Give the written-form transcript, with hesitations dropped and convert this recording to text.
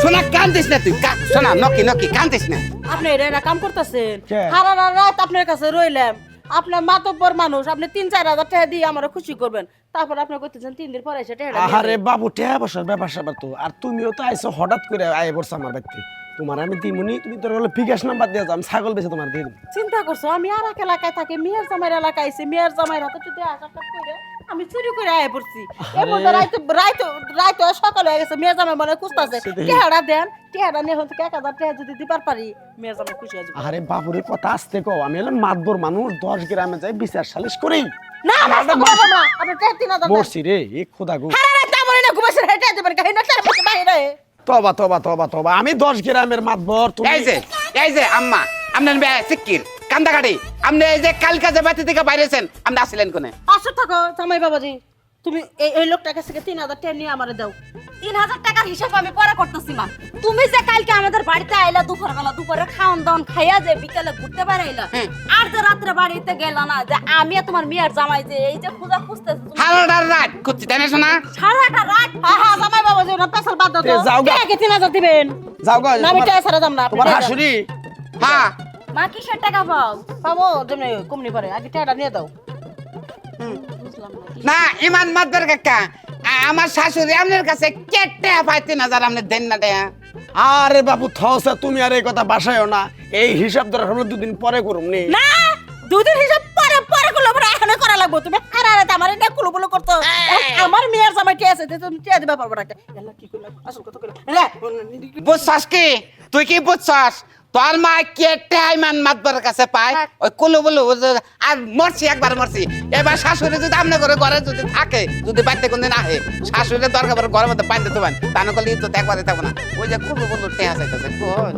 শোনা কান্দিস না তুই শোনা নকি কান্দিস না। আপনি এটা কাম করতেছেন সারা রাত আপনার কাছে রইলাম, আপনার মাতব্বর মানুষ, আপনি 3-4 হাজার টাকা দিয়ে আমার খুশি করবেন, তারপর আপনি কইতেছেন 3 দিন পরে এসে টাকা। আরে বাবু টেয়া বসার ব্যাপার স্যাপার তো, আর তুমিও তো আইছো হঠাৎ করে আয় বসছো আমার বাড়িতে, তোমার আমি দিমুনি, তুমি তোর হলো বিকাশ নাম্বার দিয়ে যাও, আমি ছাগল বেচে তোমার দিয়ে দেবো। চিন্তা করছো আমি আর এক এলাকায় থাকি, মেয়ের জামাইয়ের এলাকায় আইছি, মেয়ের জামাইয়ের হাতে যদি আশা করে আমি চুরি করে আয় পড়ছি, এর মধ্যে রাইতো সকাল হয়ে গেছে, মেয়ের জামাই মনে খুঁজতেছে টেহারা দেন, টেহারা নিয়ে হচ্ছে 1000 টাকা যদি দিবার পারি মেয়ের জামাই খুশি হয়ে যাবে। আরে বাবুরে কথা আসতে কও, আমি হলাম মাতবর মানুষ, 10 গ্রামে যাই বিচার সালিশ করেই না আপনি 3000 দেন। মরছি রে এ খোদা গো। আরে রাত আমরে না ঘুমাইছে হেঁটে দিবেন কাহিনী না তার মধ্যে বাইরে। তবা তবা তবা তবা, আমি 10 গ্রামের মাতবর, তুমি এই যে আম্মা আপনার সিকির কান্দাকাটি, আপনি এই যে কালকা যে বাড়ি থেকে বাইরেছেন আপনি আসলেন কোনে? আসো থাকো জামাই বাবাজি, তুমি এই লোকটার কাছ থেকে 3000 টাকা নিয়ে আমারে দাও। 3000 টাকার হিসাব আমি পরে করতেছি মা। তুমি যে কালকে আমাদের বাড়িতে আইলা দুপুরে খাওন দাওন খাইয়া যে বিকালে ঘুরতে বেড়াইলা, আর যে রাত্রে বাড়িতে গেলা না, যে আমি তোমার মেয়ের জামাই যে এই যে খোঁজা খুঁজতেছি সারাটা রাত খুঁজছি তাই না শোনা? সারাটা রাত। হ্যাঁ জামাই বাবাজি ওরা পেছাল বাদ দাও তো, যাও গা। কে 3000 দিবেন? যাও গা, না আমি টাকা ছাড়া দাম না, আপনি তোমার টাকা দাও। হাসুরি হ্যাঁ মা কিসের টাকা পাও? পাবো যেমনি কমনি পারে, আগে টাকাটা নিয়ে দাও। বুঝলাম না। না ইমান মাতবার কাকা, আমার শাশুড়ি আপনার কাছে কেটে পাই 3000 আপনি দেন না দেয়া। আরে বাবু থসা, তুমি আর এই কথা বাসায়ও না, এই হিসাব ধরে আমরা 2 দিন পরে করুম নি। না দুদিন হিসাব পরে পরে করলে পরে এখন করা লাগবে, তুমি হারা রাতে আমার এটা কুলুকুলু করতো, আমার মেয়ের জামাই কে আছে তুমি টিয়া দিবা পারবে না একটা। এলা কি করলা আসল কথা কইলা রে বুঝছাস কি তুই কি বুঝছাস? তোর মা কেটে ইমান মাতবার কাছে পায় ওই কুলু বলু, আর মরছি একবার মরছি, এবার শাশুড়ি যদি আপনার ঘরে যদি থাকে, যদি বাড়িতে কোনদিন আহে, শাশুড়ির দরকার পড়ে ঘরের মধ্যে পাইতে দেবেন, তা না করলে তো একবারে থাকবো না। ওই যে কুলু বলু টেহা চাইতেছে কই